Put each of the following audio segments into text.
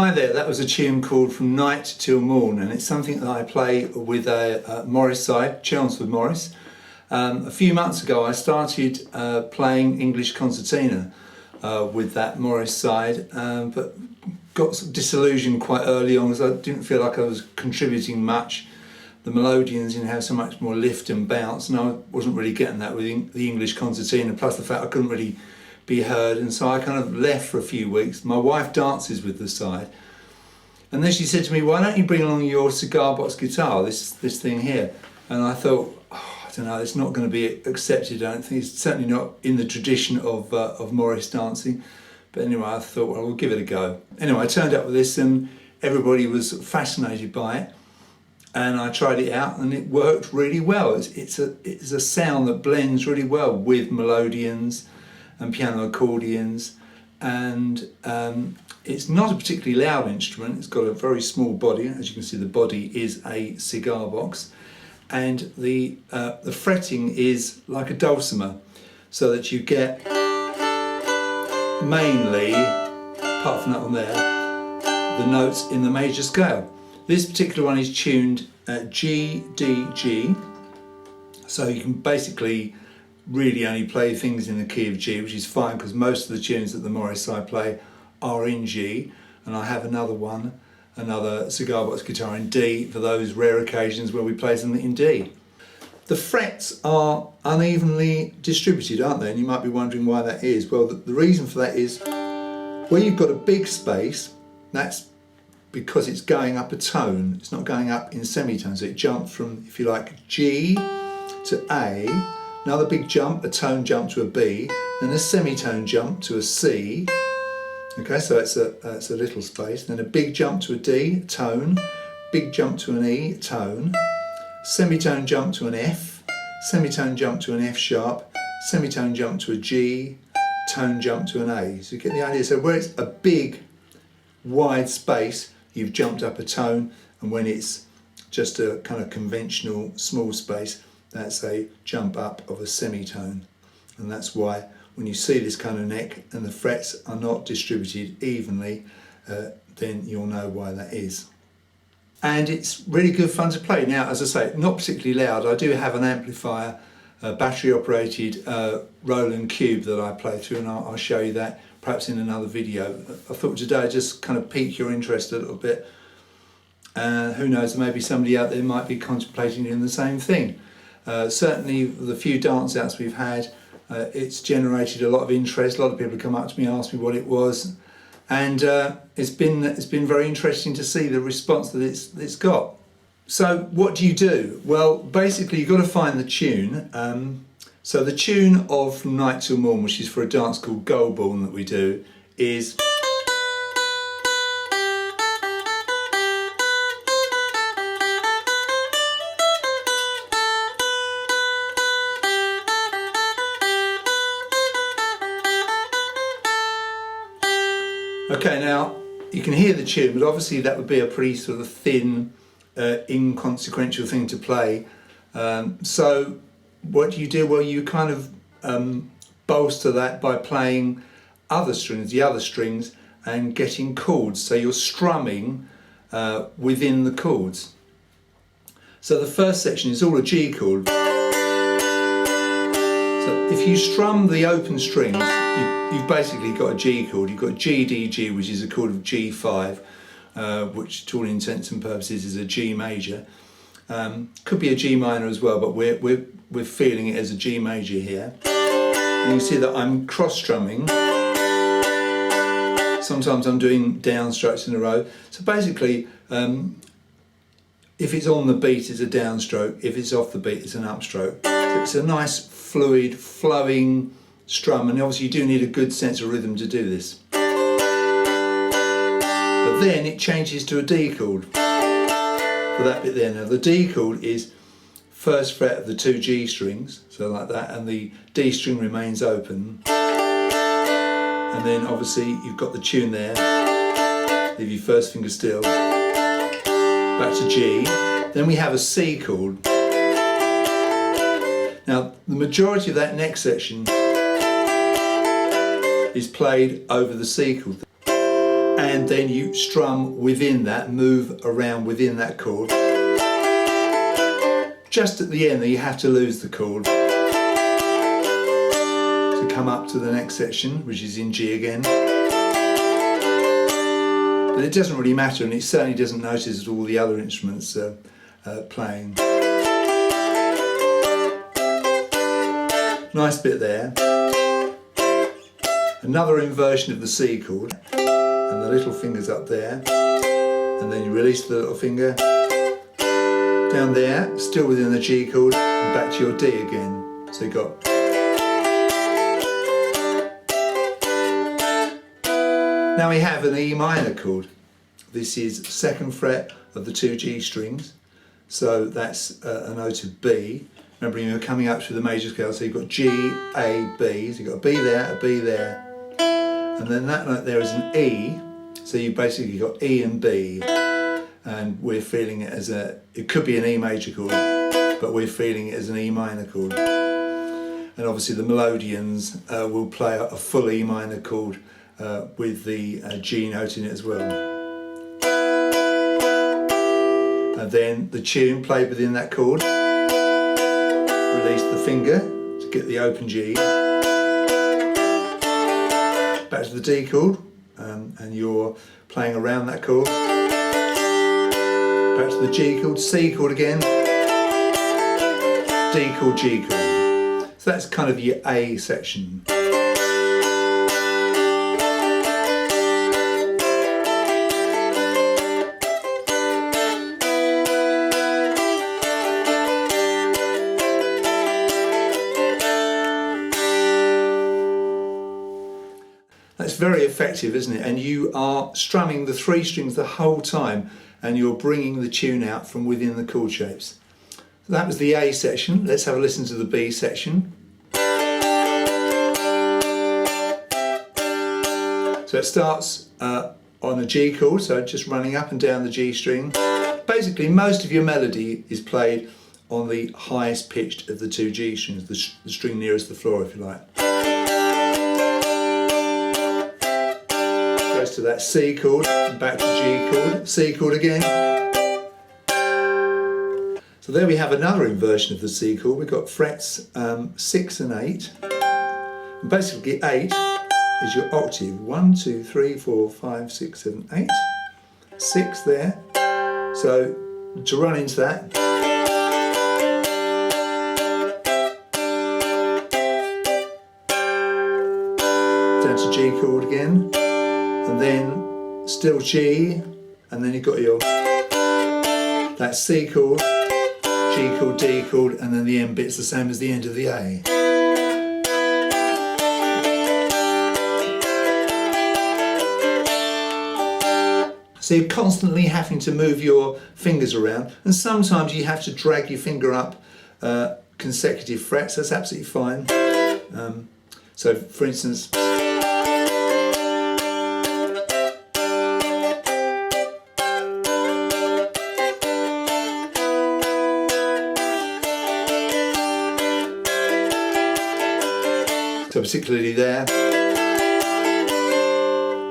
Hi there, that was a tune called From Night Till Morn, and it's something that I play with a Morris side, Chelmsford Morris. A few months ago I started playing English concertina with that Morris side, but got disillusioned quite early on because I didn't feel like I was contributing much. The melodians didn't have so much more lift and bounce, and I wasn't really getting that with the English concertina, plus the fact I couldn't really be heard, and so I kind of left for a few weeks. My wife dances with the side, and then she said to me, why don't you bring along your cigar box guitar, this thing here? And I thought, oh, I don't know, it's not going to be accepted. I don't think it's certainly not in the tradition of Morris dancing. But anyway, I thought, well, we'll give it a go. Anyway, I turned up with this and everybody was fascinated by it. And I tried it out and it worked really well. It's a sound that blends really well with melodians and piano accordions, and it's not a particularly loud instrument. It's got a very small body. As you can see, the body is a cigar box, and the fretting is like a dulcimer, so that you get mainly, apart from that one there, the notes in the major scale. This particular one is tuned G, D, G, so you can basically really only play things in the key of G, which is fine because most of the tunes that the Morris I play are in G, and I have another cigar box guitar in D for those rare occasions where we play something in D. The frets are unevenly distributed, aren't they? And you might be wondering why that is. Well, the reason for that is where you've got a big space, that's because it's going up a tone. It's not going up in semitones, so it jumps from, if you like, G to A, another big jump, a tone jump to a B, then a semitone jump to a C. Okay, so it's a little space. Then a big jump to a D, tone, big jump to an E, tone, semitone jump to an F, semitone jump to an F sharp, semitone jump to a G, tone jump to an A. So you get the idea. So where it's a big, wide space, you've jumped up a tone, and when it's just a kind of conventional small space, that's a jump up of a semitone. And that's why when you see this kind of neck and the frets are not distributed evenly, then you'll know why that is. And it's really good fun to play. Now, as I say, not particularly loud. I do have an amplifier, a battery operated Roland Cube that I play through, and I'll show you that perhaps in another video. I thought today I'd just kind of pique your interest a little bit. Who knows, maybe somebody out there might be contemplating doing the same thing. Certainly the few dance outs we've had, it's generated a lot of interest. A lot of people have come up to me and asked me what it was, and it's been very interesting to see the response that it's got. So what do you do? Well, basically you've got to find the tune. So the tune of From Night Till Morn, which is for a dance called Goalborn that we do, is okay. Now you can hear the tune, but obviously that would be a pretty sort of thin, inconsequential thing to play. So what do you do? Well, you kind of bolster that by playing the other strings, and getting chords. So you're strumming within the chords. So the first section is all a G chord. So if you strum the open strings, you've basically got a G chord. You've got G, D, G, which is a chord of G5, which to all intents and purposes is a G major. Could be a G minor as well, but we're feeling it as a G major here. And you see that I'm cross strumming. Sometimes I'm doing downstrokes in a row. So basically, if it's on the beat, it's a downstroke. If it's off the beat, it's an upstroke. So it's a nice, fluid, flowing strum, and obviously you do need a good sense of rhythm to do this. But then it changes to a D chord for that bit there. Now the D chord is first fret of the two G strings, so like that, and the D string remains open. And then obviously you've got the tune there. Leave your first finger still. Back to G. Then we have a C chord. Now the majority of that next section is played over the C chord. and then you strum within that, move around within that chord. Just at the end you have to lose the chord to come up to the next section, which is in G again. But it doesn't really matter, and it certainly doesn't notice that all the other instruments are playing. Nice bit there. Another inversion of the C chord, and the little finger's up there, and then you release the little finger down there, still within the G chord, and back to your D again. So you've got. Now we have an E minor chord. This is 2nd fret of the 2 G strings, so that's a note of B. Remember, you're coming up through the major scale, so you've got G, A, B, so you've got a B there, a B there, and then that note there is an E, so you've basically got E and B, and we're feeling it as it could be an E major chord, but we're feeling it as an E minor chord. And obviously the melodians will play a full E minor chord with the G note in it as well. And then the tune played within that chord. Release the finger to get the open G. Back to the D chord, and you're playing around that chord. Back to the G chord, C chord again. D chord, G chord. So that's kind of your A section. That's very effective, isn't it? And you are strumming the 3 strings the whole time, and you're bringing the tune out from within the chord shapes. So that was the A section. Let's have a listen to the B section. So it starts on a G chord, so just running up and down the G string. Basically, most of your melody is played on the highest pitched of the 2 G strings, the string nearest the floor, if you like. To that C chord, and back to G chord, C chord again. So there we have another inversion of the C chord. We've got frets 6 and 8. And basically 8 is your octave. 1, 2, 3, 4, 5, 6, 7, 8. 6 there. So to run into that, down to G chord again. And then still G, and then you've got your that C chord, G chord, D chord, and then the end bit's the same as the end of the A. So you're constantly having to move your fingers around, and sometimes you have to drag your finger up consecutive frets. That's absolutely fine. So for instance, so particularly there.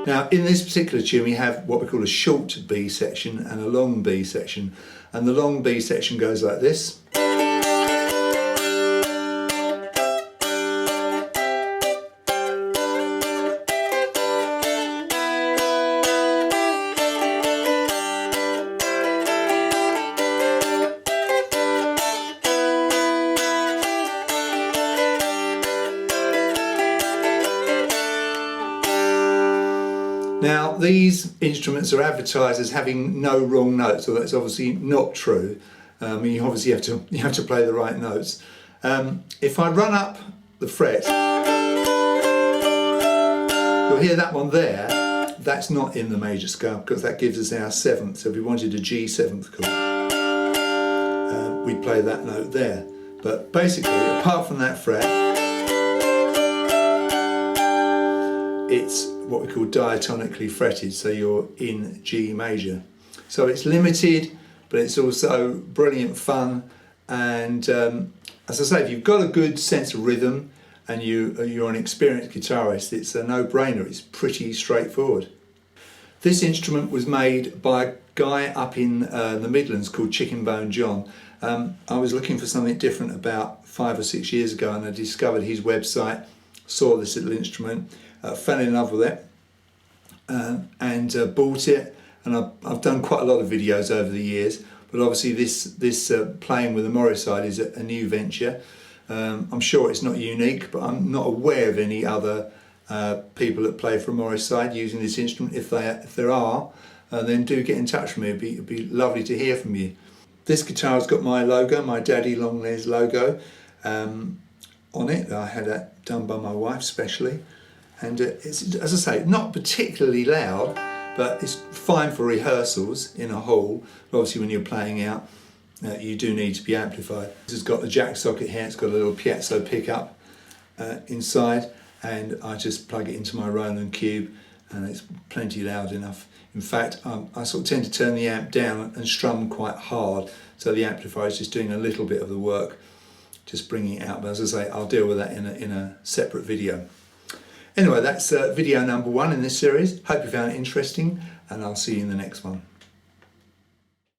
Now in this particular tune we have what we call a short B section and a long B section, and the long B section goes like this. Now these instruments are advertised as having no wrong notes, so that's obviously not true. You obviously have to play the right notes. If I run up the fret, you'll hear that one there. That's not in the major scale because that gives us our 7th. So if we wanted a G 7th chord, we'd play that note there. But basically, apart from that fret, it's what we call diatonically fretted, so you're in G major. So it's limited, but it's also brilliant fun. And as I say, if you've got a good sense of rhythm and you're an experienced guitarist, it's a no-brainer. It's pretty straightforward. This instrument was made by a guy up in the Midlands called Chicken Bone John. I was looking for something different about 5 or 6 years ago, and I discovered his website, saw this little instrument, fell in love with it, and bought it. And I've done quite a lot of videos over the years, but obviously this playing with the Morris side is a new venture. I'm sure it's not unique, but I'm not aware of any other people that play for a Morris side using this instrument. If there are, then do get in touch with me. It'd be lovely to hear from you. This guitar's got my logo, my Daddy Longlegs logo on it. I had that done by my wife specially, and it's, as I say, not particularly loud, but it's fine for rehearsals in a hall. But obviously when you're playing out, you do need to be amplified. This has got a jack socket here, it's got a little piezo pickup inside, and I just plug it into my Roland cube and it's plenty loud enough. In fact, I sort of tend to turn the amp down and strum quite hard, so the amplifier is just doing a little bit of the work, just bringing it out. But as I say, I'll deal with that in a separate video. Anyway, that's video number 1 in this series. Hope you found it interesting, and I'll see you in the next one.